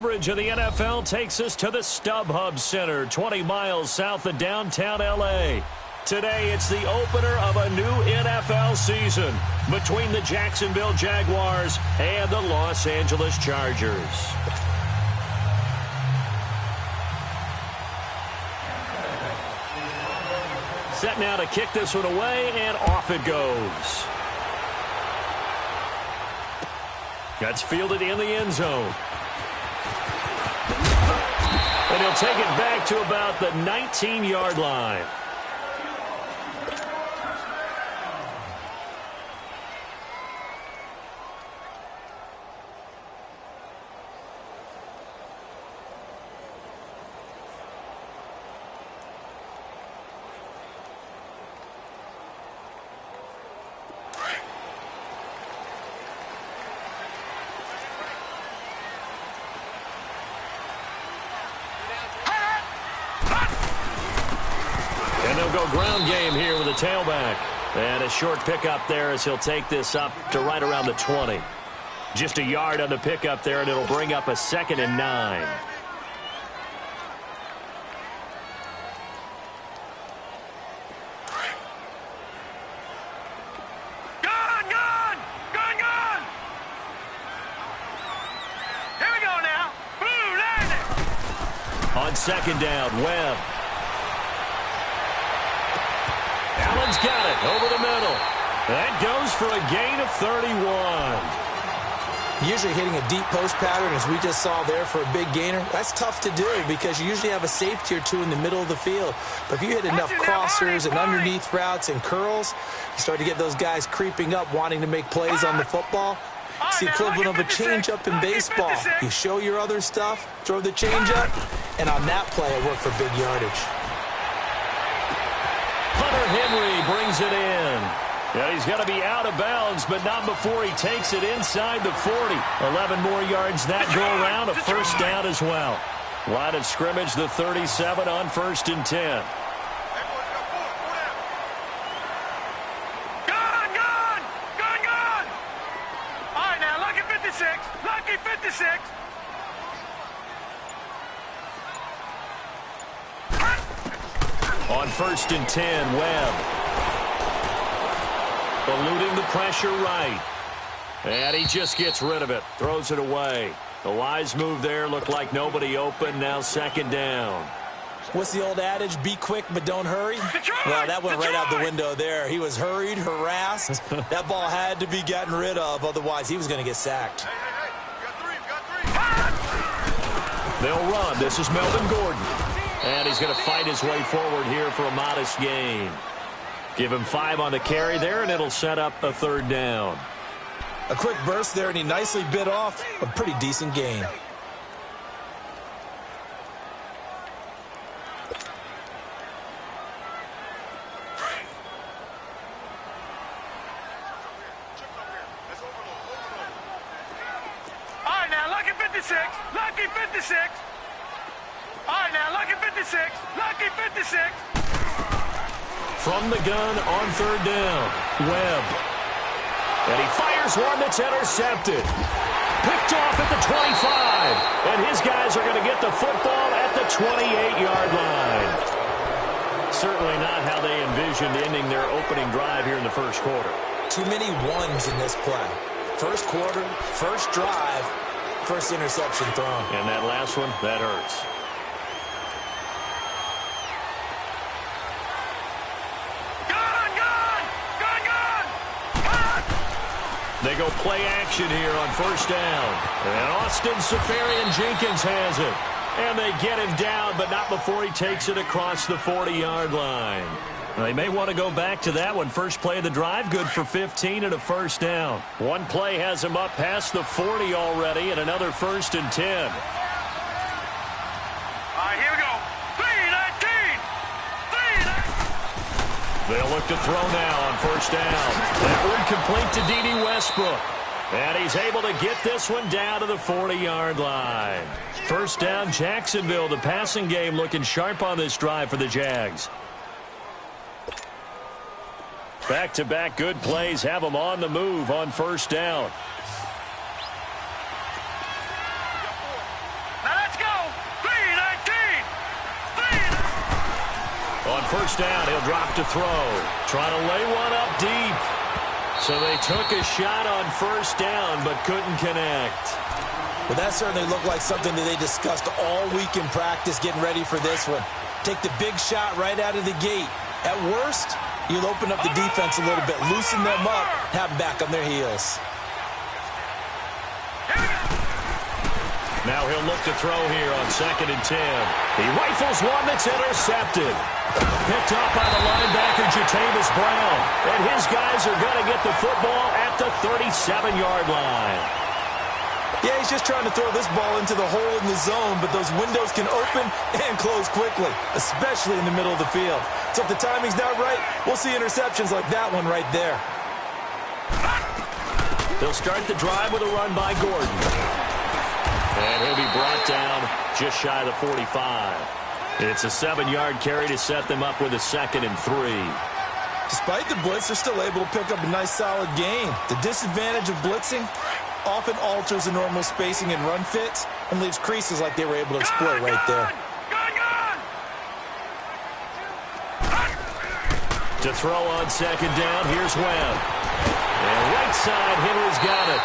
Coverage of the NFL takes us to the StubHub Center, 20 miles south of downtown L.A. Today, it's the opener of a new NFL season between the Jacksonville Jaguars and the Los Angeles Chargers. Set now to kick this one away, and off it goes. That's fielded in the end zone. And he'll take it back to about the 19-yard line. Go ground game here with a tailback. And a short pickup there as he'll take this up to right around the 20. Just a yard on the pickup there, and it'll bring up a 2nd and 9. Gone! Here we go now. Boom, landed. On 2nd down, Webb. Allen's got it over the middle. That goes for a gain of 31. Usually hitting a deep post pattern, as we just saw there, for a big gainer, that's tough to do because you usually have a safety or two in the middle of the field. But if you hit enough crossers and underneath routes and curls, you start to get those guys creeping up, wanting to make plays on the football. It's the equivalent of a changeup in baseball. You show your other stuff, throw the changeup, and on that play, it worked for big yardage. Hunter Henry brings it in. Yeah, he's got to be out of bounds, but not before he takes it inside the 40. 11 more yards that go around, a first down as well. Line of scrimmage, the 37 on 1st and 10. Gone! All right, now, lucky 56. Lucky 56. On 1st and 10, Webb. Eluding the pressure right. And he just gets rid of it. Throws it away. The wise move there. Looked like nobody open. Now 2nd down. What's the old adage? Be quick, but don't hurry? Well, that went right out the window there. He was hurried, harassed. That ball had to be gotten rid of. Otherwise, he was going to get sacked. They'll run. This is Melvin Gordon. And he's going to fight his way forward here for a modest gain. Give him 5 on the carry there, and it'll set up a 3rd down. A quick burst there, and he nicely bit off a pretty decent gain. All right, now, lucky 56. Lucky 56. All right, now, lucky 56. Lucky 56. From the gun on 3rd down, Webb. And he fires one that's intercepted. Picked off at the 25. And his guys are going to get the football at the 28-yard line. Certainly not how they envisioned ending their opening drive here in the first quarter. Too many ones in this play. First quarter, first drive, first interception thrown. And that last one, that hurts. They go play action here on 1st down. And Austin Seferian-Jenkins has it. And they get him down, but not before he takes it across the 40-yard line. They may want to go back to that one. First play of the drive, good for 15 and a 1st down. One play has him up past the 40 already, and another 1st and 10. All right, here we go. 3-19. They'll look to throw now on 1st down. That one complete to D.D. Westbrook. And he's able to get this one down to the 40-yard line. 1st down, Jacksonville. The passing game looking sharp on this drive for the Jags. Back-to-back good plays have them on the move on 1st down. first down, he'll drop to throw. Trying to lay one up deep. So they took a shot on first down, but couldn't connect. Well, that certainly looked like something that they discussed all week in practice getting ready for this one. Take the big shot right out of the gate. At worst, you'll open up the defense a little bit, loosen them up, have them back on their heels. Now he'll look to throw here on 2nd and 10. He rifles one that's intercepted. Picked off by the linebacker, Jatavis Brown. And his guys are going to get the football at the 37-yard line. Yeah, he's just trying to throw this ball into the hole in the zone, but those windows can open and close quickly, especially in the middle of the field. So if the timing's not right, we'll see interceptions like that one right there. They'll start the drive with a run by Gordon. And he'll be brought down just shy of the 45. It's a 7-yard carry to set them up with a 2nd and 3. Despite the blitz, they're still able to pick up a nice solid gain. The disadvantage of blitzing often alters the normal spacing and run fits and leaves creases like they were able to exploit right there. To throw on 2nd down, here's Webb. And right side, Henry's got it.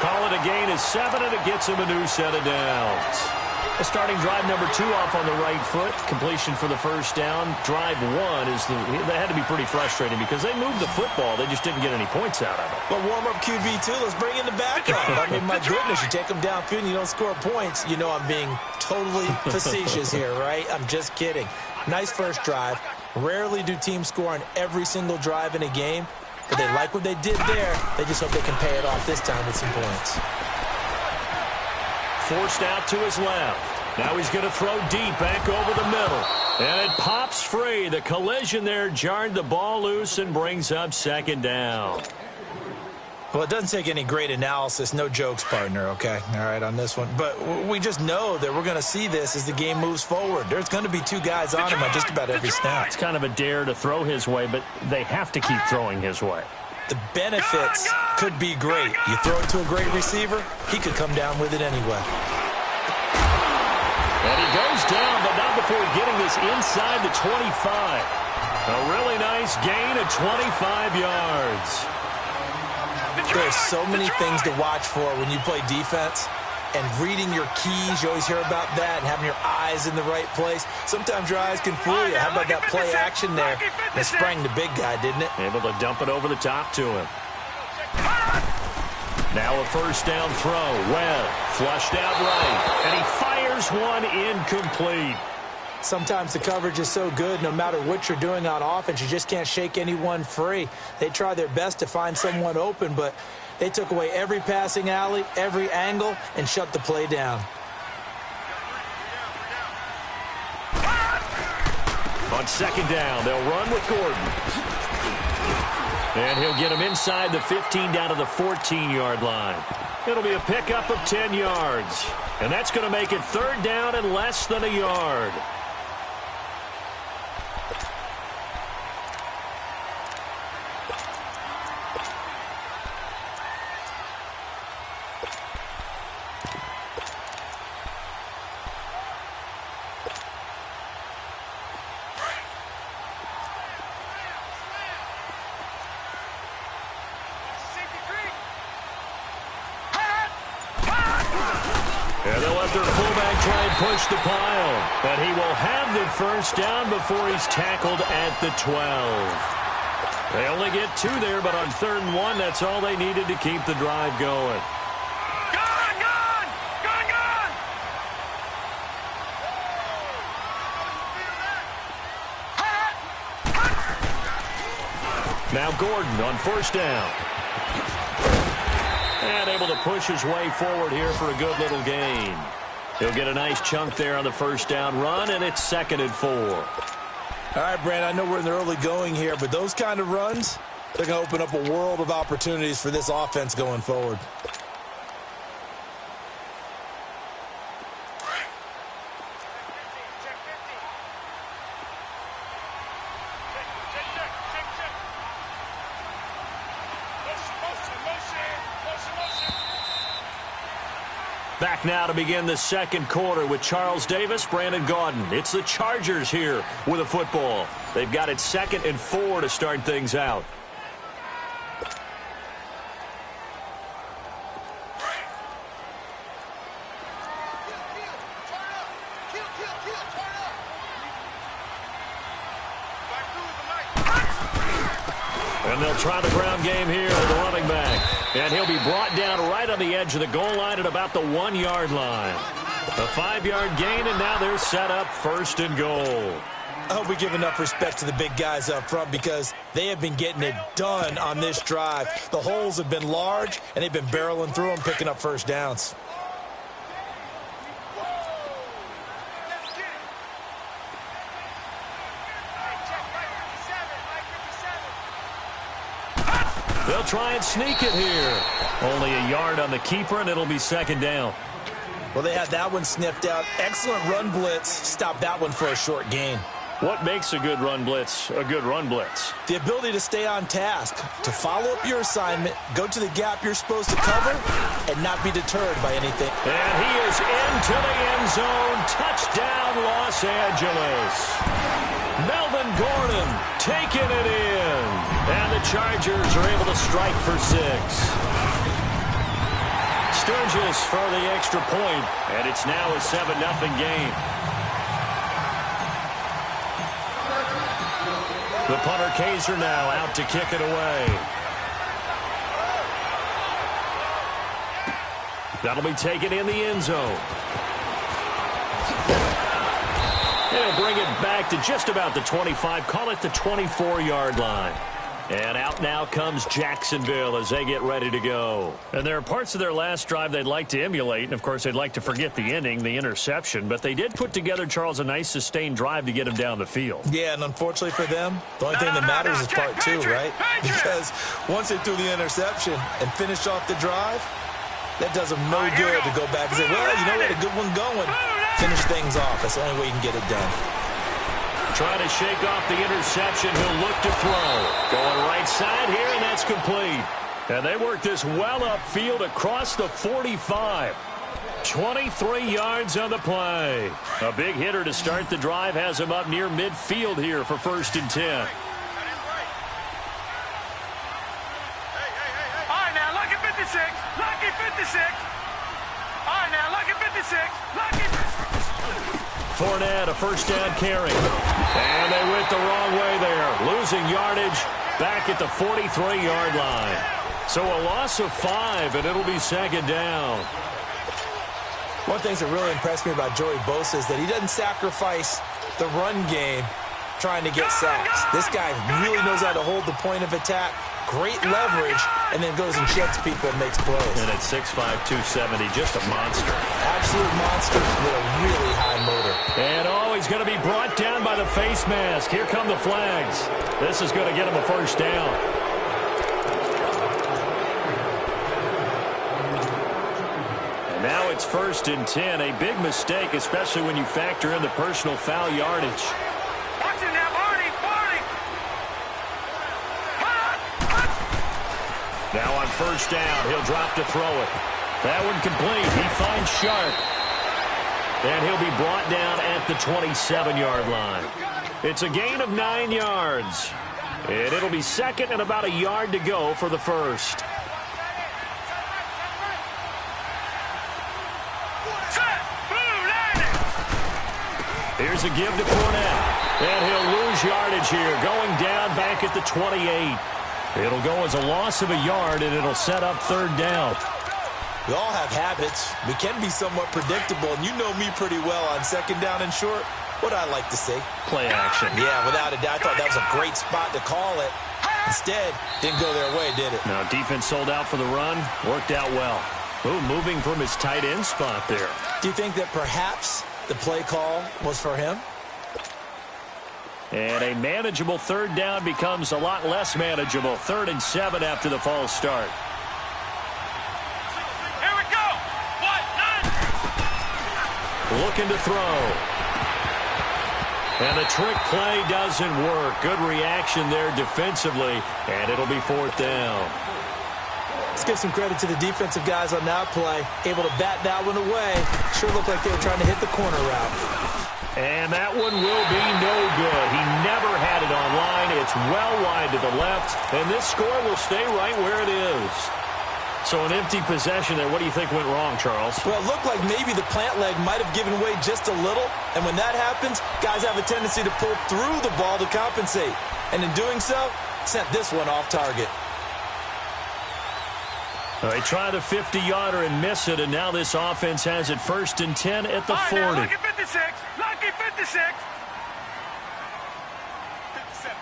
Call it a gain of 7, and it gets him a new set of downs. Starting drive number 2 off on the right foot. Completion for the first down. Drive 1 is they had to be pretty frustrating because they moved the football. They just didn't get any points out of it. But warm-up QB2, let's bring in the backup. I mean, my goodness, you take them downfield and you don't score points. You know I'm being totally facetious here, right? I'm just kidding. Nice first drive. Rarely do teams score on every single drive in a game. But they like what they did there. They just hope they can pay it off this time with some points. Forced out to his left. Now he's going to throw deep back over the middle. And it pops free. The collision there jarred the ball loose and brings up 2nd down. Well, it doesn't take any great analysis. No jokes, partner, okay? All right, on this one. But we just know that we're going to see this as the game moves forward. There's going to be 2 guys on him on just about every snap. It's kind of a dare to throw his way, but they have to keep throwing his way. The benefits could be great. You throw it to a great receiver, he could come down with it anyway. And he goes down, but not before getting this inside the 25. A really nice gain of 25 yards. There's so many things to watch for when you play defense. And reading your keys, you always hear about that, and having your eyes in the right place. Sometimes your eyes can fool you. How about that play action there? It sprang the big guy, didn't it? Able to dump it over the top to him. Now a first down throw. Webb flushed out right. And he fires one incomplete. Sometimes the coverage is so good, no matter what you're doing on offense, you just can't shake anyone free. They try their best to find someone open, but they took away every passing alley, every angle, and shut the play down. On 2nd down, they'll run with Gordon. And he'll get him inside the 15 down to the 14-yard line. It'll be a pickup of 10 yards. And that's going to make it 3rd down and less than a yard. And they'll let their fullback try and push the pile. But he will have the first down before he's tackled at the 12. They only get 2 there, but on 3rd and 1, that's all they needed to keep the drive going. Now Gordon on first down. And able to push his way forward here for a good little gain. He'll get a nice chunk there on the first down run, and it's 2nd and 4. All right, Brand, I know we're in the early going here, but those kind of runs, they're going to open up a world of opportunities for this offense going forward. Back now to begin the second quarter with Charles Davis, Brandon Gaudin. It's the Chargers here with a football. They've got it 2nd and 4 to start things out. And they'll try the ground game here with the running back. And he'll be brought down right on the edge of the goal line at about the 1-yard line. A 5-yard gain, and now they're set up 1st and goal. I hope we give enough respect to the big guys up front because they have been getting it done on this drive. The holes have been large, and they've been barreling through them, picking up first downs. They'll try and sneak it here. Only a yard on the keeper, and it'll be 2nd down. Well, they had that one sniffed out. Excellent run blitz. Stop that one for a short gain. What makes a good run blitz a good run blitz? The ability to stay on task, to follow up your assignment, go to the gap you're supposed to cover, and not be deterred by anything. And he is into the end zone. Touchdown, Los Angeles. Melvin Gordon taking it in. And the Chargers are able to strike for 6. Sturgis for the extra point, and it's now a 7-0 game. The punter Kaiser now out to kick it away. That'll be taken in the end zone. He'll bring it back to just about the 25, call it the 24-yard line. And out now comes Jacksonville as they get ready to go. And there are parts of their last drive they'd like to emulate. And, of course, they'd like to forget the ending, the interception. But they did put together, Charles, a nice sustained drive to get him down the field. Yeah, and unfortunately for them, the only thing that matters is part 2, right? Because once they threw the interception and finished off the drive, that does them no good to go back and say, well, you know, we had a good one going. Finish things off. That's the only way you can get it done. Trying to shake off the interception. He'll look to throw. Going right side here, and that's complete. And they work this well upfield across the 45. 23 yards on the play. A big hitter to start the drive has him up near midfield here for 1st and 10. All right, now, lucky 56. Lucky 56. All right, now, lucky 56. Lucky 56. Fournette, a 1st down carry. And they went the wrong way there. Losing yardage back at the 43-yard line. So a loss of 5, and it'll be 2nd down. One thing that really impressed me about Joey Bosa is that he doesn't sacrifice the run game trying to get sacks. This guy really knows how to hold the point of attack, great leverage, and then goes and checks people and makes plays. And at 6'5", 270, just a monster. Absolute monster with a really high motor. And he's going to be brought down by the face mask. Here come the flags. This is going to get him a 1st down. And now it's 1st and 10. A big mistake, especially when you factor in the personal foul yardage. Watch it now, Barney. Now on 1st down, he'll drop to throw it. That one complete. He finds Sharp. And he'll be brought down at the 27-yard line. It's a gain of 9 yards. And it'll be 2nd and about a yard to go for the 1st. Here's a give to Fournette. And he'll lose yardage here, going down back at the 28. It'll go as a loss of a yard, and it'll set up 3rd down. We all have habits. We can be somewhat predictable, and you know me pretty well on 2nd down and short. What I like to say? Play action. Yeah, without a doubt. I thought that was a great spot to call it. Instead, didn't go their way, did it? Now, defense sold out for the run. Worked out well. Ooh, moving from his tight end spot there. Do you think that perhaps the play call was for him? And a manageable 3rd down becomes a lot less manageable. 3rd and 7 after the false start. Here we go. Looking to throw. And the trick play doesn't work. Good reaction there defensively, and it'll be 4th down. Let's give some credit to the defensive guys on that play. Able to bat that one away. Sure looked like they were trying to hit the corner route. And that one will be no good. He never had it on line. It's well wide to the left, and this score will stay right where it is. So an empty possession there. What do you think went wrong, Charles? Well, it looked like maybe the plant leg might have given way just a little, and when that happens, guys have a tendency to pull through the ball to compensate. And in doing so, sent this one off target. They try the 50-yarder and miss it, and now this offense has it 1st and 10 at the 40. Now, lucky 56. Lucky 56. 57.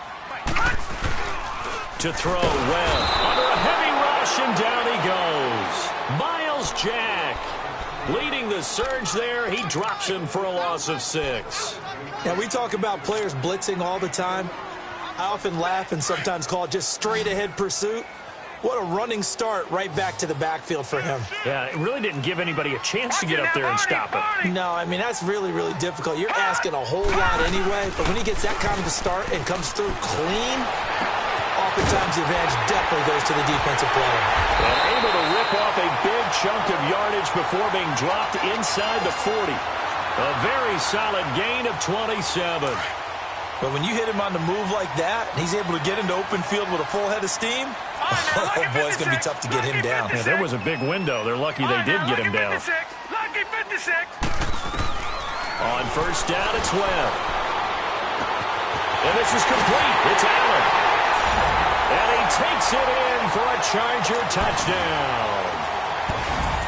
To throw well. Under a heavy rush, and down he goes. Miles Jack leading the surge there. He drops him for a loss of 6. Now, we talk about players blitzing all the time. I often laugh and sometimes call it just straight-ahead pursuit. What a running start right back to the backfield for him. Yeah, it really didn't give anybody a chance to get up there and stop him. No, I mean, that's really, really difficult. You're asking a whole lot anyway, but when he gets that kind of a start and comes through clean, oftentimes the advantage definitely goes to the defensive player. And able to rip off a big chunk of yardage before being dropped inside the 40. A very solid gain of 27. But when you hit him on the move like that, and he's able to get into open field with a full head of steam, oh boy, it's going to be tough to get him down. Yeah, there was a big window. They're lucky they did get him down. Lucky 56. On 1st down, it's Webb. And this is complete. It's Allen. And he takes it in for a Charger touchdown.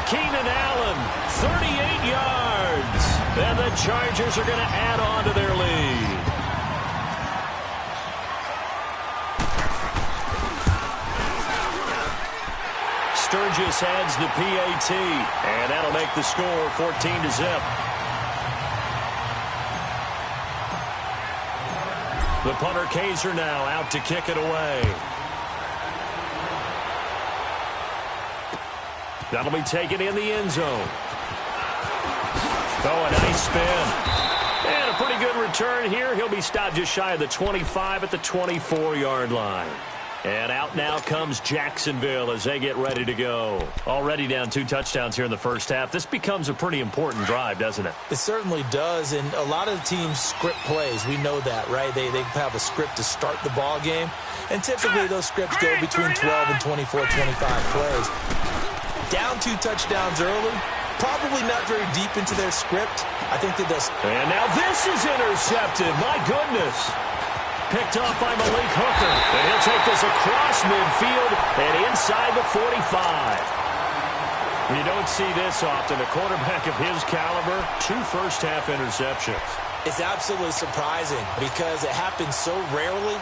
Keenan Allen, 38 yards. And the Chargers are going to add on to their lead. Sturgis adds the PAT, and that'll make the score 14-0. The punter Kaiser now out to kick it away. That'll be taken in the end zone. Oh, a nice spin. And a pretty good return here. He'll be stopped just shy of the 25 at the 24-yard line. And out now comes Jacksonville as they get ready to go. Already down 2 touchdowns here in the first half. This becomes a pretty important drive, doesn't it? It certainly does, and a lot of the teams script plays. We know that, right? They have a script to start the ball game, and typically those scripts go between 12 and 24, 25 plays. Down 2 touchdowns early, probably not very deep into their script. I think that does. And now this is intercepted. My goodness. Picked off by Malik Hooker. And he'll take this across midfield and inside the 45. You don't see this often. A quarterback of his caliber, 2 first-half interceptions. It's absolutely surprising because it happens so rarely.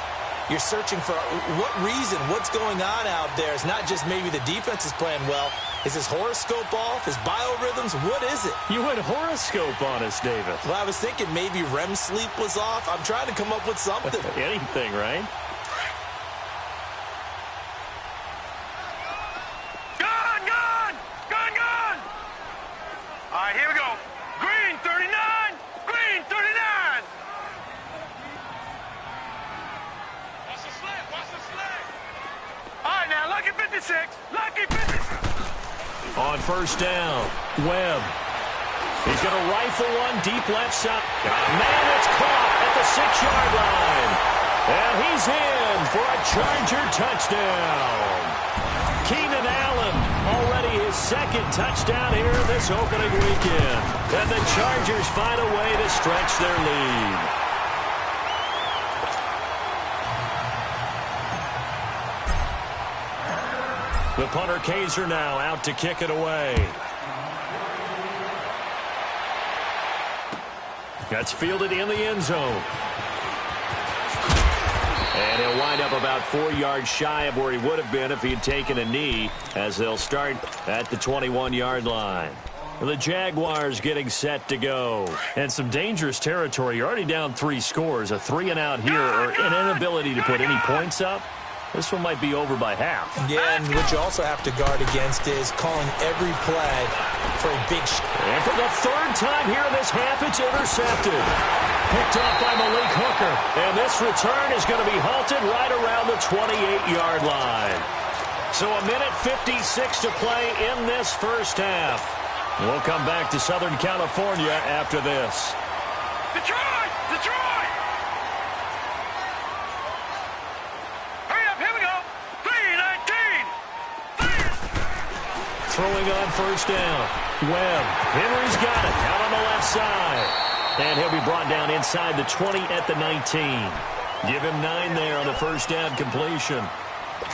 You're searching for what reason, what's going on out there. It's not just maybe the defense is playing well. Is his horoscope off? His biorhythms? What is it? You went horoscope on us, David. Well, I was thinking maybe REM sleep was off. I'm trying to come up with something. Anything, right? Gone! All right, here we go. Green 39. Green 39. Watch the sled. All right, now, lucky 56. Lucky 56. On 1st down, Webb. He's going to rifle one deep left side. Man, it's caught at the 6-yard line. And he's in for a Charger touchdown. Keenan Allen, already his 2nd touchdown here this opening weekend. And the Chargers find a way to stretch their lead. The punter Kaiser now out to kick it away. That's fielded in the end zone. And he'll wind up about 4 yards shy of where he would have been if he had taken a knee, as they'll start at the 21-yard line. The Jaguars getting set to go. And some dangerous territory. You're already down 3 scores. A 3-and-out here, or an inability to put any points up. This one might be over by half. Yeah, and what you also have to guard against is calling every play for a big shot. And for the 3rd time here in this half, it's intercepted. Picked off by Malik Hooker. And this return is going to be halted right around the 28-yard line. So 1:56 to play in this first half. We'll come back to Southern California after this. Detroit! Detroit! Hurry up, here we go. 3:19. Throwing on first down. Webb. Henry's got it. Out on the left side. And he'll be brought down inside the 20 at the 19. Give him 9 there on the first down completion.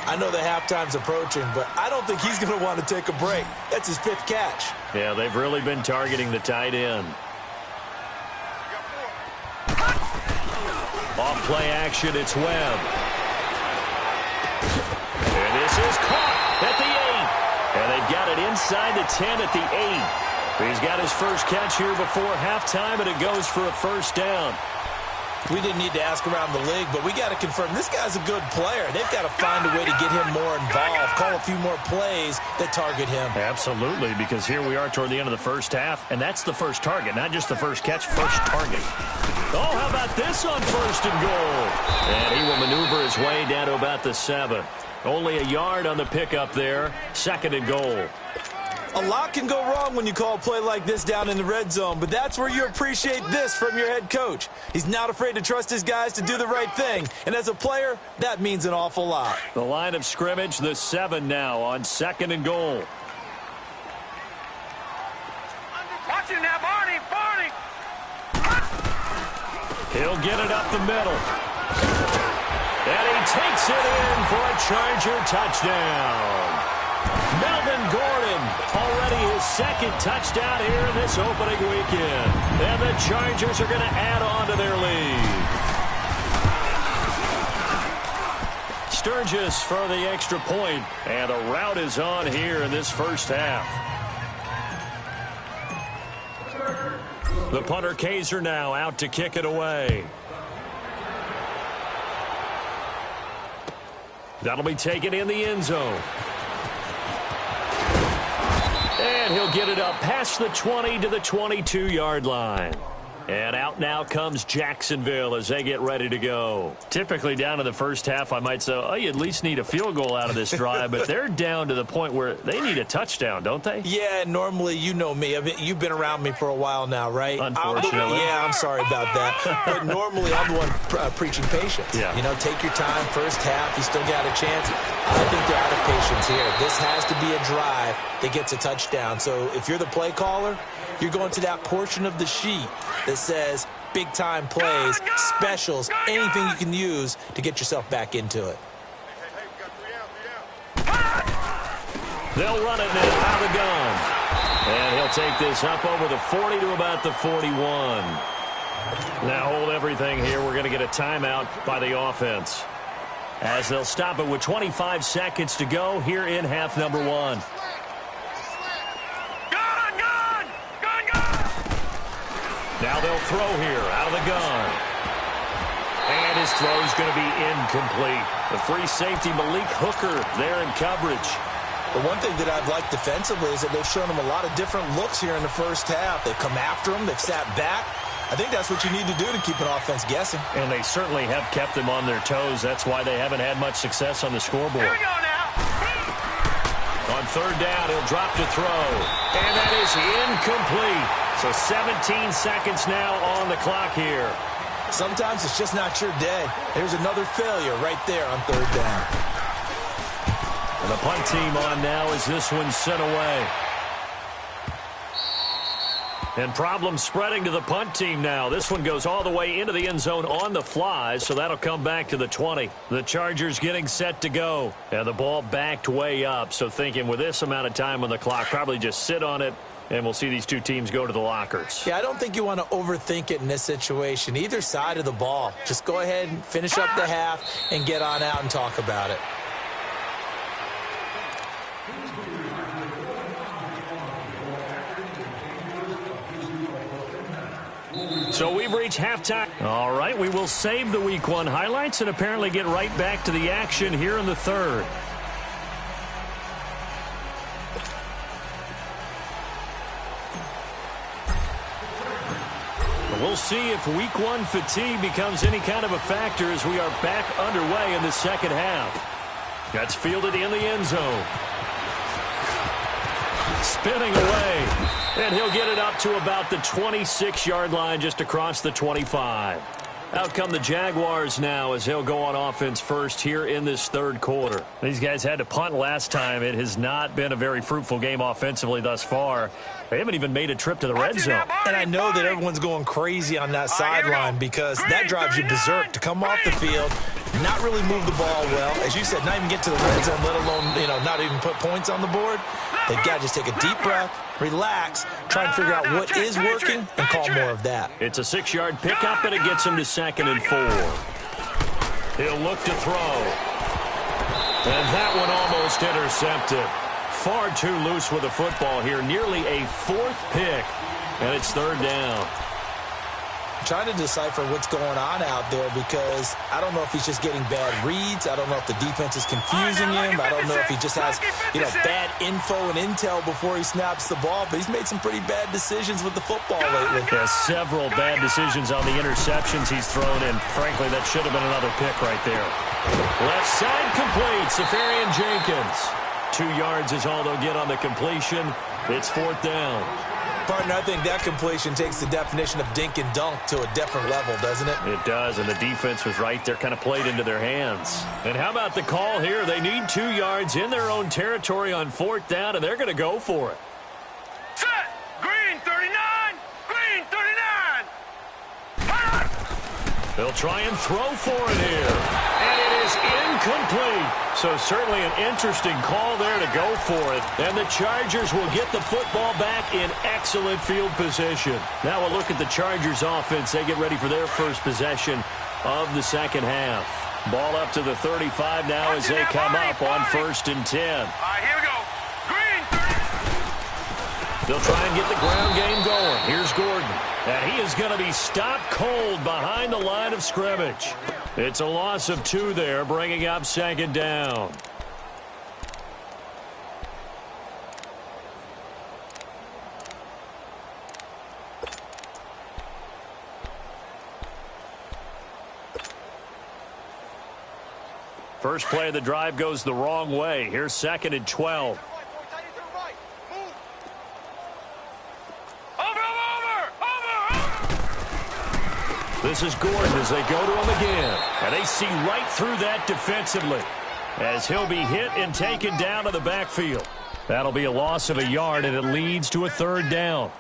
I know the halftime's approaching, but I don't think he's going to want to take a break. That's his 5th catch. Yeah, they've really been targeting the tight end. Off play action, it's Webb. And this is caught at the 8. And they've got it inside the 10 at the 8. He's got his first catch here before halftime, and it goes for a first down. We didn't need to ask around the league, but we got to confirm this guy's a good player. They've got to find a way to get him more involved, call a few more plays that target him. Absolutely, because here we are toward the end of the first half, and that's the first target, not just the first catch, first target. Oh, how about this on first and goal? And he will maneuver his way down to about the 7. Only a yard on the pickup there, 2nd and goal. A lot can go wrong when you call a play like this down in the red zone, but that's where you appreciate this from your head coach. He's not afraid to trust his guys to do the right thing, and as a player, that means an awful lot. The line of scrimmage, the 7 now on 2nd and goal. Watch it now, Barney, Barney. He'll get it up the middle. And he takes it in for a Charger touchdown. Melvin Gordon, already his 2nd touchdown here in this opening weekend. And the Chargers are going to add on to their lead. Sturgis for the extra point, and the route is on here in this first half. The punter Kaiser now out to kick it away. That'll be taken in the end zone. And he'll get it up past the 20 to the 22-yard line. And out now comes Jacksonville as they get ready to go. Typically down in the first half, I might say, oh, you at least need a field goal out of this drive. But they're down to the point where they need a touchdown, don't they? Yeah, normally, you know me. You've been around me for a while now, right? Unfortunately. I'm sorry about that. But normally, I'm the one preaching patience. Yeah. You know, take your time. First half, you still got a chance. I think they're out of patience here. This has to be a drive that gets a touchdown. So if you're the play caller, you're going to that portion of the sheet that says big-time plays, specials, anything you can use to get yourself back into it. They'll run it now out of the gun. And he'll take this up over the 40 to about the 41. Now hold everything here. We're going to get a timeout by the offense, as they'll stop it with 25 seconds to go here in half number 1. Now they'll throw here out of the gun. And his throw is going to be incomplete. The free safety, Malik Hooker, there in coverage. The one thing that I've liked defensively is that they've shown him a lot of different looks here in the first half. They've come after him. They've sat back. I think that's what you need to do to keep an offense guessing. And they certainly have kept them on their toes. That's why they haven't had much success on the scoreboard. Here we go now. On third down, he'll drop to throw. And that is incomplete. So 17 seconds now on the clock here. Sometimes it's just not your day. There's another failure right there on third down. And the punt team on now as this one's sent away. And problems spreading to the punt team now. This one goes all the way into the end zone on the fly, so that'll come back to the 20. The Chargers getting set to go. And the ball backed way up, so thinking with this amount of time on the clock, probably just sit on it, and we'll see these two teams go to the lockers. Yeah, I don't think you want to overthink it in this situation. Either side of the ball. Just go ahead and finish up the half and get on out and talk about it. So we've reached halftime. All right, we will save the Week 1 highlights and apparently get right back to the action here in the third. We'll see if Week 1 fatigue becomes any kind of a factor as we are back underway in the second half. That's fielded in the end zone. Spinning away. And he'll get it up to about the 26-yard line, just across the 25. Out come the Jaguars now as they'll go on offense first here in this third quarter. These guys had to punt last time. It has not been a very fruitful game offensively thus far. They haven't even made a trip to the red zone. And I know that everyone's going crazy on that sideline because that drives you berserk to come off the field, not really move the ball well. As you said, not even get to the red zone, let alone, not even put points on the board. They've got to just take a deep breath, relax, try and figure out what is working, and call more of that. It's a 6-yard pickup, and it gets him to 2nd and 4. He'll look to throw. And that one almost intercepted. Far too loose with the football here. Nearly a 4th pick, and it's 3rd down. I'm trying to decipher what's going on out there because I don't know if he's just getting bad reads. I don't know if the defense is confusing him. I don't know if he just has, bad info and intel before he snaps the ball. But he's made some pretty bad decisions with the football lately. Yeah, several bad decisions on the interceptions he's thrown in. Frankly, that should have been another pick right there. Left side complete. Safarian Jenkins. 2 yards is all they'll get on the completion. It's 4th down. Partner, I think that completion takes the definition of dink and dunk to a different level, doesn't it? It does, and the defense was right there, kind of played into their hands. And how about the call here? They need 2 yards in their own territory on 4th down, and they're going to go for it. Set! Green 39! Green 39! Hot! They'll try and throw for it here. And it is incomplete. So certainly an interesting call there to go for it. And the Chargers will get the football back in excellent field position. Now we'll look at the Chargers offense. They get ready for their first possession of the second half. Ball up to the 35 now as they come up on 1st and 10. All right, here we go. Green 30. They'll try and get the ground game going. Here's Gordon. And he is going to be stopped cold behind the line of scrimmage. It's a loss of 2 there, bringing up 2nd down. First play of the drive goes the wrong way. Here's 2nd and 12. This is Gordon as they go to him again. And they see right through that defensively as he'll be hit and taken down to the backfield. That'll be a loss of 1 yard, and it leads to a 3rd down.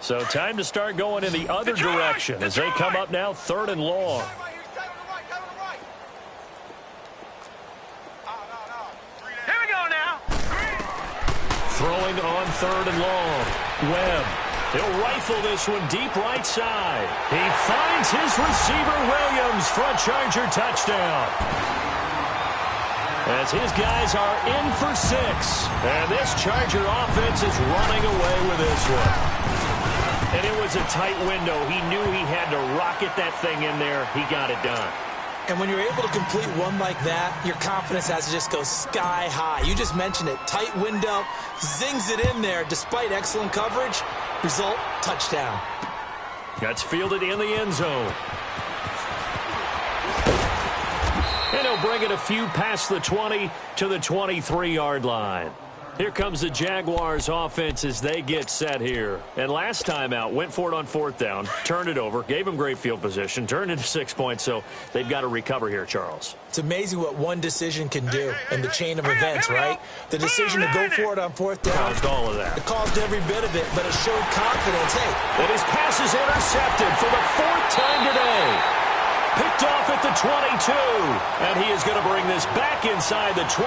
So time to start going in the other direction as they come up now 3rd and long. Here we go now. Throwing on 3rd and long. Webb. He'll rifle this one deep right side. He finds his receiver, Williams, for a Charger touchdown. As his guys are in for 6. And this Charger offense is running away with this one. And it was a tight window. He knew he had to rocket that thing in there. He got it done. And when you're able to complete one like that, your confidence has to just go sky high. You just mentioned it. Tight window, zings it in there despite excellent coverage. Result, touchdown. That's fielded in the end zone. And he'll bring it a few past the 20 to the 23-yard line. Here comes the Jaguars offense as they get set here. And last time out, went for it on 4th down, turned it over, gave them great field position, turned it to 6 points, so they've got to recover here, Charles. It's amazing what one decision can do in the chain of events, right? The decision to go for it on 4th down. Caused all of that. It caused every bit of it, but it showed confidence. Hey. And his pass is intercepted for the 4th time today. Picked off at the 22, and he is going to bring this back inside the 20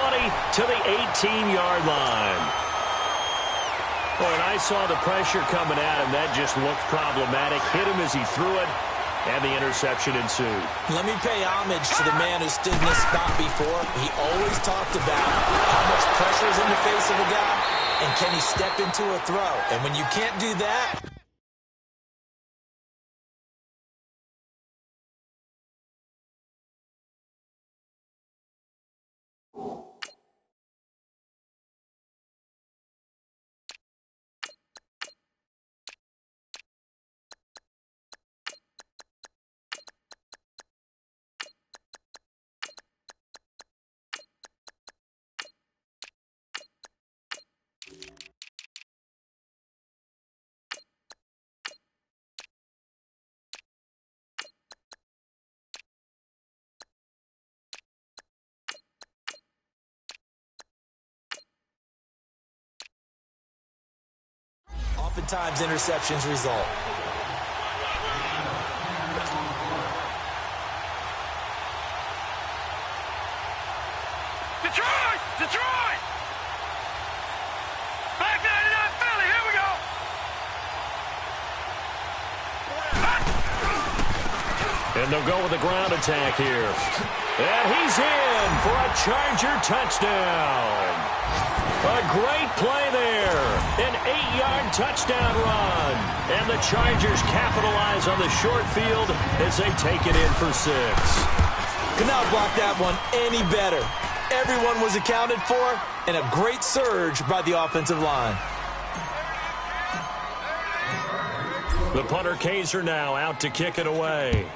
to the 18-yard line. Well, and I saw the pressure coming at him. That just looked problematic. Hit him as he threw it, and the interception ensued. Let me pay homage to the man who stood in this spot before. He always talked about how much pressure is in the face of a guy, and can he step into a throw. And when you can't do that, oftentimes interceptions result. Detroit! Detroit! Back 99 Philly, here we go! And they'll go with the ground attack here. And he's in for a Charger touchdown. A great play there. An 8-yard touchdown run. And the Chargers capitalize on the short field as they take it in for 6. Could not block that one any better. Everyone was accounted for, and a great surge by the offensive line. The punter Kaiser now out to kick it away.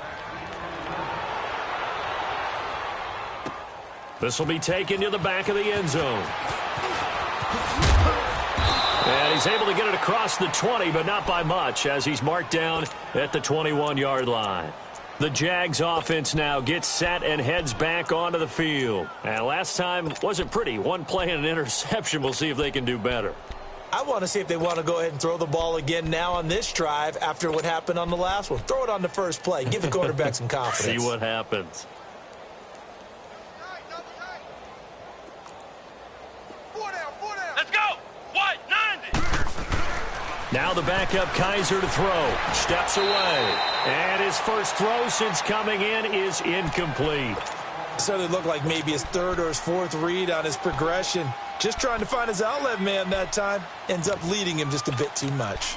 This will be taken to the back of the end zone. And he's able to get it across the 20, but not by much, as he's marked down at the 21-yard line. The Jags offense now gets set and heads back onto the field. And last time wasn't pretty. One play and an interception. We'll see if they can do better. I want to see if they want to go ahead and throw the ball again now on this drive after what happened on the last one. Throw it on the first play. Give the quarterback some confidence. See what happens. Let's go! White, 90! Now the backup Kaiser to throw. Steps away. And his first throw since coming in is incomplete. So it looked like maybe his third or his fourth read on his progression. Just trying to find his outlet man that time. Ends up leading him just a bit too much.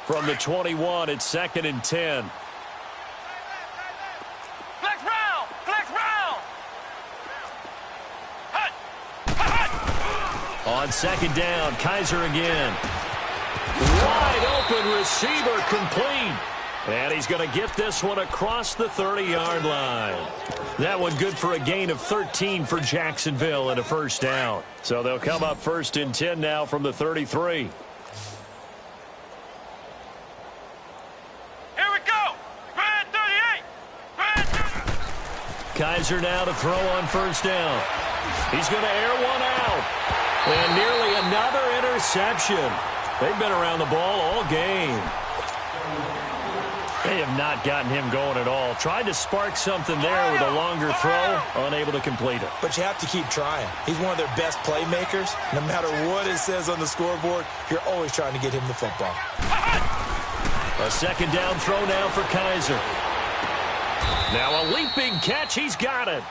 From the 21, it's 2nd and 10. Flex round! Flex round! Hut! On 2nd down, Kaiser again. Wide open receiver complete. And he's going to get this one across the 30-yard line. That one good for a gain of 13 for Jacksonville and a first down. So they'll come up 1st and 10 now from the 33. Here we go! Grand 38! Grand 38! Kaiser now to throw on 1st down. He's going to air one out. And nearly another interception. They've been around the ball all game. They have not gotten him going at all. Tried to spark something there with a longer throw, unable to complete it. But you have to keep trying. He's one of their best playmakers. No matter what it says on the scoreboard, you're always trying to get him the football. A 2nd down throw now for Kaiser. Now a leaping catch. He's got it.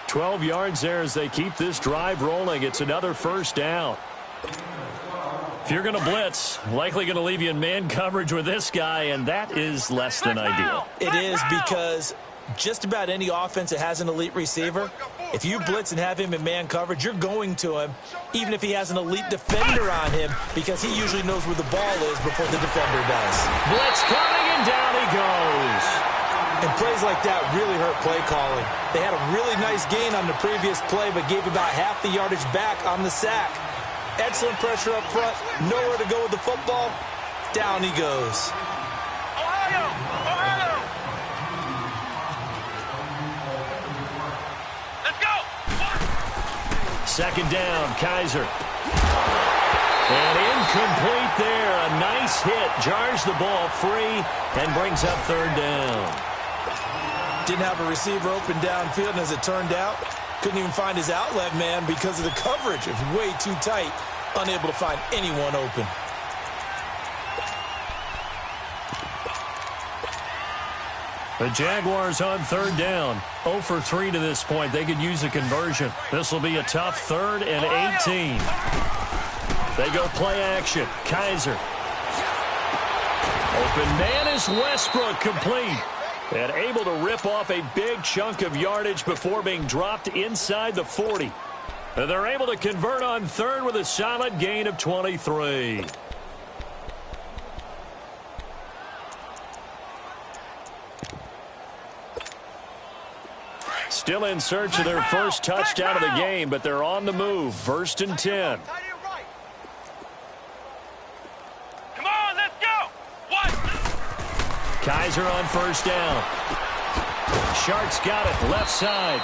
12 yards there as they keep this drive rolling. It's another first down. If you're going to blitz, likely going to leave you in man coverage with this guy, and that is less than ideal. It is, because just about any offense that has an elite receiver, if you blitz and have him in man coverage, you're going to him, even if he has an elite defender on him, because he usually knows where the ball is before the defender does. Blitz coming, and down he goes. And plays like that really hurt play calling. They had a really nice gain on the previous play, but gave about half the yardage back on the sack. Excellent pressure up front. Nowhere to go with the football. Down he goes. Ohio! Ohio! Let's go! 2nd down, Kaiser. And incomplete there. A nice hit. Jars the ball free and brings up 3rd down. Didn't have a receiver open downfield, and as it turned out, couldn't even find his outlet man because of the coverage. It was way too tight. Unable to find anyone open. The Jaguars on 3rd down. 0 for 3 to this point. They could use a conversion. This will be a tough 3rd and 18. They go play action. Kaiser. Open man is Westbrook, complete. And able to rip off a big chunk of yardage before being dropped inside the 40. And they're able to convert on 3rd with a solid gain of 23. Still in search of their first touchdown of the game, but they're on the move. 1st and 10. Come on, let's go! What? Kaiser on 1st down. Shark's got it left side.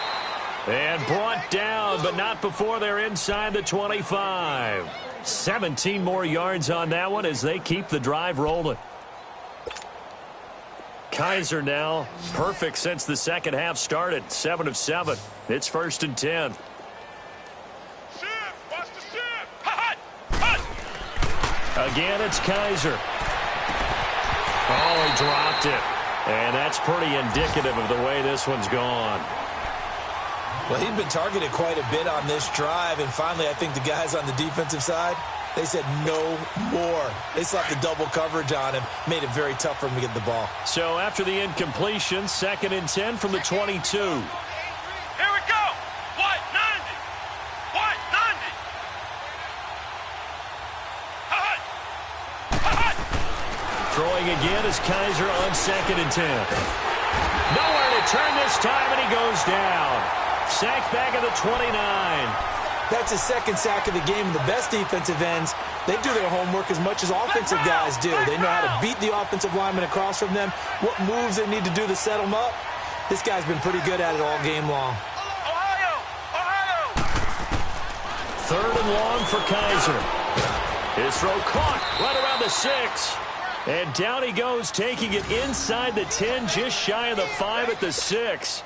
And brought down, but not before they're inside the 25. 17 more yards on that one as they keep the drive rolling. Kaiser now perfect since the second half started. 7 of 7. It's 1st and 10. Watch the shift. Hot, hot. Again, it's Kaiser. Oh, he dropped it. And that's pretty indicative of the way this one's gone. Well, he'd been targeted quite a bit on this drive, and finally I think the guys on the defensive side, they said no more. They slapped the double coverage on him, made it very tough for him to get the ball. So after the incompletion, 2nd and 10 from the 22. Here we go. What? 90. What? 90. Hot, hot. Throwing again is Kaiser on 2nd and 10. Nowhere to turn this time, and he goes down. Sacked back at the 29. That's his 2nd sack of the game. The best defensive ends, they do their homework as much as offensive guys do. They know how to beat the offensive lineman across from them, what moves they need to do to set them up. This guy's been pretty good at it all game long. Ohio, Ohio. 3rd and long for Kaiser. His throw caught right around the 6. And down he goes, taking it inside the 10, just shy of the 5 at the 6.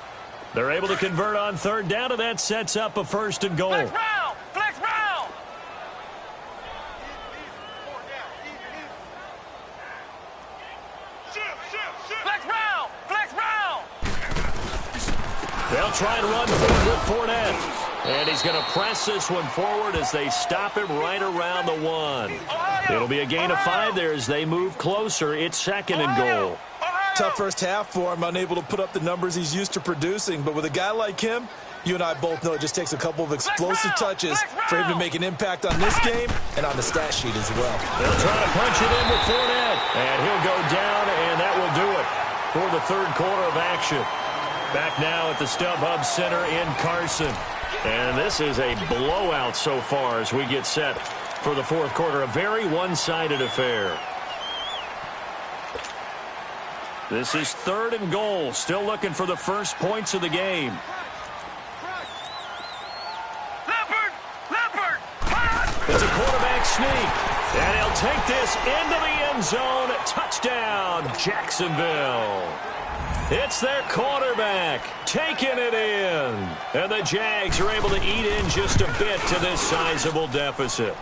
They're able to convert on 3rd down, and that sets up a 1st and goal. Flex round, flex round. Flex round, flex round. They'll try and run forward with Fournette. And he's going to press this one forward as they stop him right around the 1. It'll be a gain of 5 there as they move closer. It's 2nd and goal. Tough first half for him, unable to put up the numbers he's used to producing. But with a guy like him, you and I both know it just takes a couple of explosive touches for him to make an impact on this game and on the stat sheet as well. They'll try to punch it in with Fournette. And he'll go down, and that will do it for the 3rd quarter of action. Back now at the StubHub Center in Carson. And this is a blowout so far as we get set for the 4th quarter. A very one-sided affair. This is 3rd and goal. Still looking for the first points of the game. Leopard. It's a quarterback sneak. And he'll take this into the end zone. Touchdown, Jacksonville. It's their quarterback taking it in. And the Jags are able to eat in just a bit to this sizable deficit.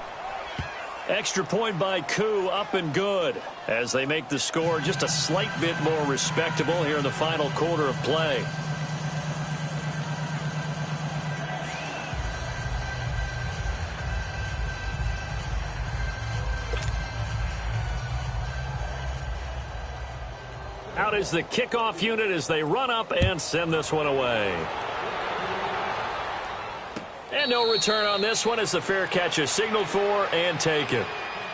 Extra point by Koo, up and good, as they make the score just a slight bit more respectable here in the final quarter of play. Out is the kickoff unit as they run up and send this one away. And no return on this one as the fair catch is signaled for and taken.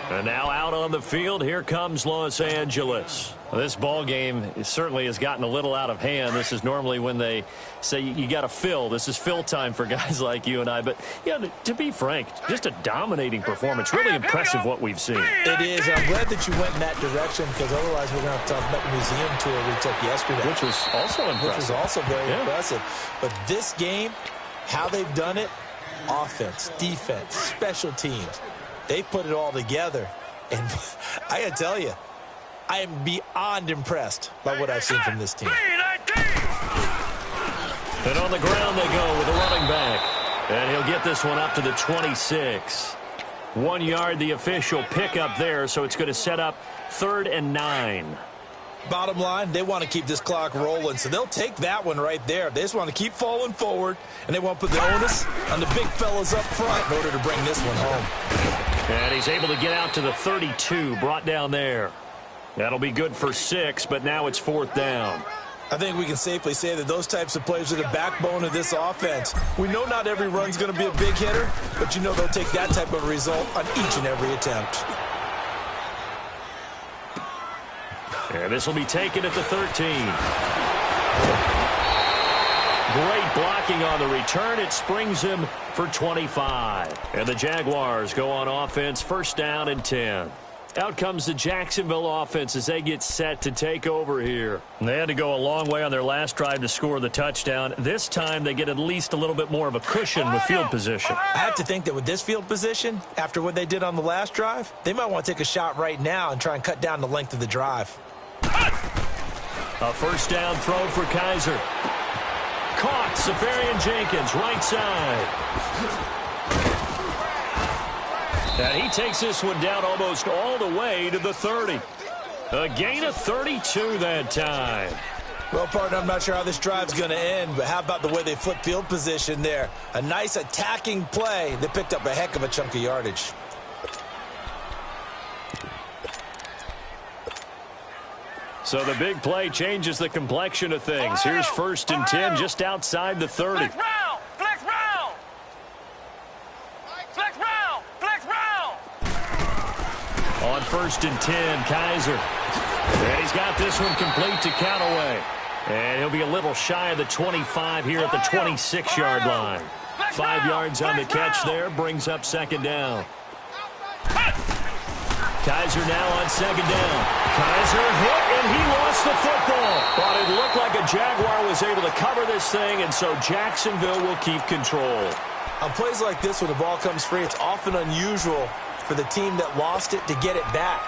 And now out on the field, here comes Los Angeles. Well, this ball game certainly has gotten a little out of hand. This is normally when they say you got to fill. This is fill time for guys like you and I. But, you know, to be frank, just a dominating performance. Really impressive what we've seen. It is. I'm glad that you went in that direction because otherwise we're going to have to talk about the museum tour we took yesterday. Which was also impressive. Which was also very impressive. But this game, how they've done it, offense, defense, special teams, they put it all together. And I got to tell you, I am beyond impressed by what I've seen from this team. And on the ground they go with a running back. And he'll get this one up to the 26. 1 yard, the official pickup there, so it's going to set up 3rd and 9. Bottom line, they want to keep this clock rolling, so they'll take that one right there. They just want to keep falling forward, and they want to put the onus on the big fellas up front in order to bring this one home. And he's able to get out to the 32, brought down there. That'll be good for 6, but now it's 4th down. I think we can safely say that those types of plays are the backbone of this offense. We know not every run's going to be a big hitter, but you know they'll take that type of result on each and every attempt. And this will be taken at the 13. Great blocking on the return. It springs him for 25. And the Jaguars go on offense, 1st down and 10. Out comes the Jacksonville offense as they get set to take over here. They had to go a long way on their last drive to score the touchdown. This time they get at least a little bit more of a cushion with field position. I have to think that with this field position, after what they did on the last drive, they might want to take a shot right now and try and cut down the length of the drive. A first down throw for Kaiser. Caught. Safarian-Jenkins, right side. And he takes this one down almost all the way to the 30. A gain of 32 that time. Well, partner, I'm not sure how this drive's going to end, but how about the way they flip field position there? A nice attacking play. They picked up a heck of a chunk of yardage. So the big play changes the complexion of things. Here's 1st and 10 just outside the 30. Flex round! Flex round! Flex round! Flex round! On 1st and 10, Kaiser. And he's got this one complete to Callaway. And he'll be a little shy of the 25 here at the 26-yard line. 5 yards on the catch there, brings up 2nd down. Kaiser now on 2nd down. Kaiser hit, and he lost the football. But it looked like a Jaguar was able to cover this thing, and so Jacksonville will keep control. On plays like this, when the ball comes free, it's often unusual for the team that lost it to get it back.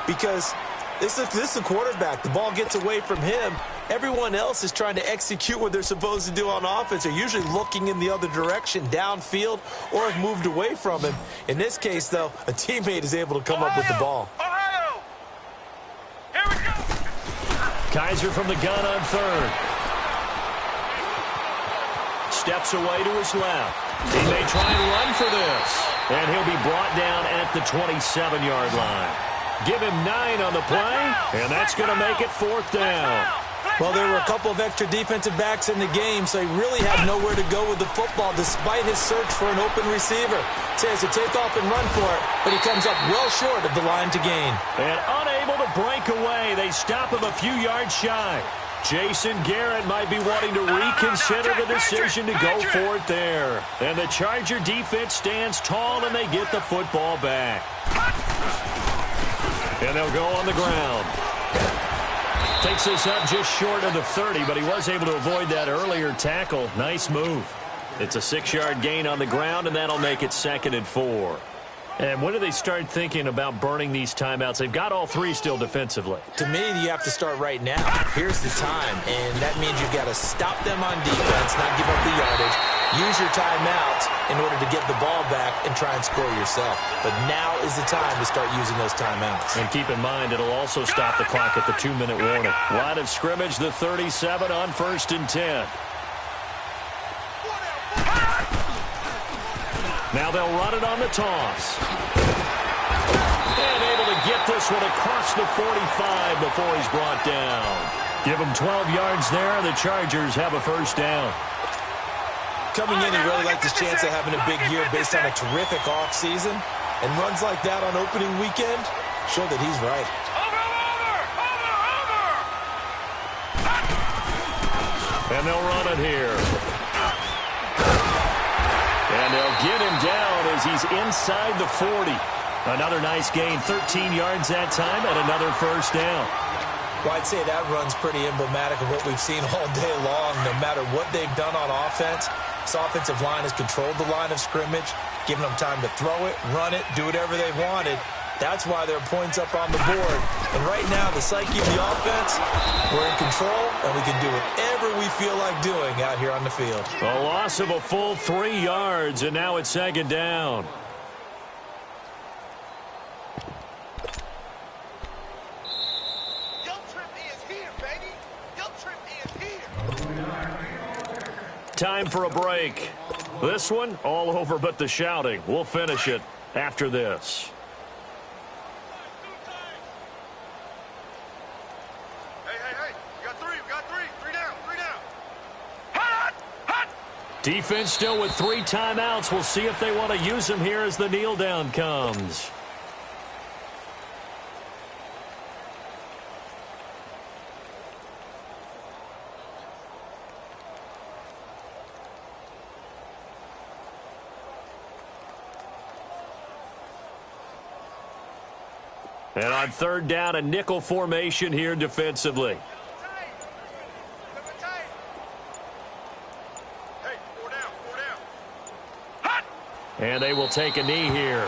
Because this is the quarterback. The ball gets away from him. Everyone else is trying to execute what they're supposed to do on offense. They're usually looking in the other direction, downfield, or have moved away from him. In this case, though, a teammate is able to come up with the ball. Ohio! Here we go! Kaiser from the gun on 3rd. Steps away to his left. He may try and run for this. And he'll be brought down at the 27-yard line. Give him 9 on the play, and that's going to make it 4th down. Well, there were a couple of extra defensive backs in the game, so he really had nowhere to go with the football despite his search for an open receiver. So he has to take off and run for it, but he comes up well short of the line to gain. And unable to break away, they stop him a few yards shy. Jason Garrett might be wanting to reconsider the decision to go for it there. And the Charger defense stands tall, and they get the football back. And they'll go on the ground. Takes this up just short of the 30, but he was able to avoid that earlier tackle. Nice move. It's a 6-yard gain on the ground, and that'll make it 2nd and 4. And when do they start thinking about burning these timeouts? They've got all 3 still defensively. To me, you have to start right now. Here's the time, and that means you've got to stop them on defense, not give up the yardage. Use your timeouts in order to get the ball back and try and score yourself. But now is the time to start using those timeouts. And keep in mind, it'll also stop the clock at the 2-minute warning. Line of scrimmage, the 37 on 1st and 10. Now they'll run it on the toss. And able to get this one across the 45 before he's brought down. Give him 12 yards there. The Chargers have a 1st down. Coming in, he really liked his chance of having a big year based on a terrific offseason. And runs like that on opening weekend show that he's right. And they'll run it here. And they'll get him down as he's inside the 40. Another nice gain, 13 yards that time, and another 1st down. Well, I'd say that run's pretty emblematic of what we've seen all day long. No matter what they've done on offense, this offensive line has controlled the line of scrimmage, given them time to throw it, run it, do whatever they wanted. That's why there are points up on the board. And right now, the psyche of the offense, we're in control, and we can do whatever we feel like doing out here on the field. A loss of a full 3 yards, and now it's 2nd down. Time for a break. This one, all over but the shouting. We'll finish it after this. Defense still with 3 timeouts. We'll see if they want to use them here as the kneel down comes. And on third down, a nickel formation here defensively. And they will take a knee here.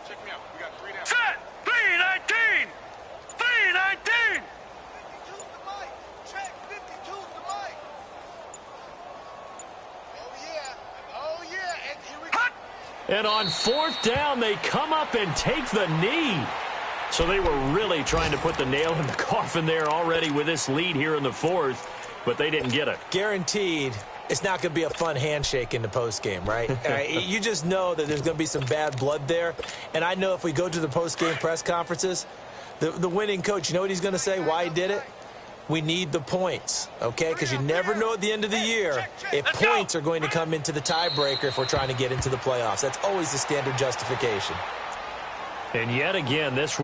Check me out. We got 3 down. Set! 319! 319! 52's the mic. Check, 52's the mic. Oh, yeah. And here we go. And on fourth down, they come up and take the knee. So they were really trying to put the nail in the coffin there already with this lead here in the fourth, but they didn't get it. Guaranteed. It's not going to be a fun handshake in the postgame, right? You just know that there's going to be some bad blood there. And I know if we go to the postgame press conferences, the winning coach, you know what he's going to say, why he did it? We need the points, okay? Because you never know at the end of the year if points are going to come into the tiebreaker if we're trying to get into the playoffs. That's always the standard justification. And yet again, this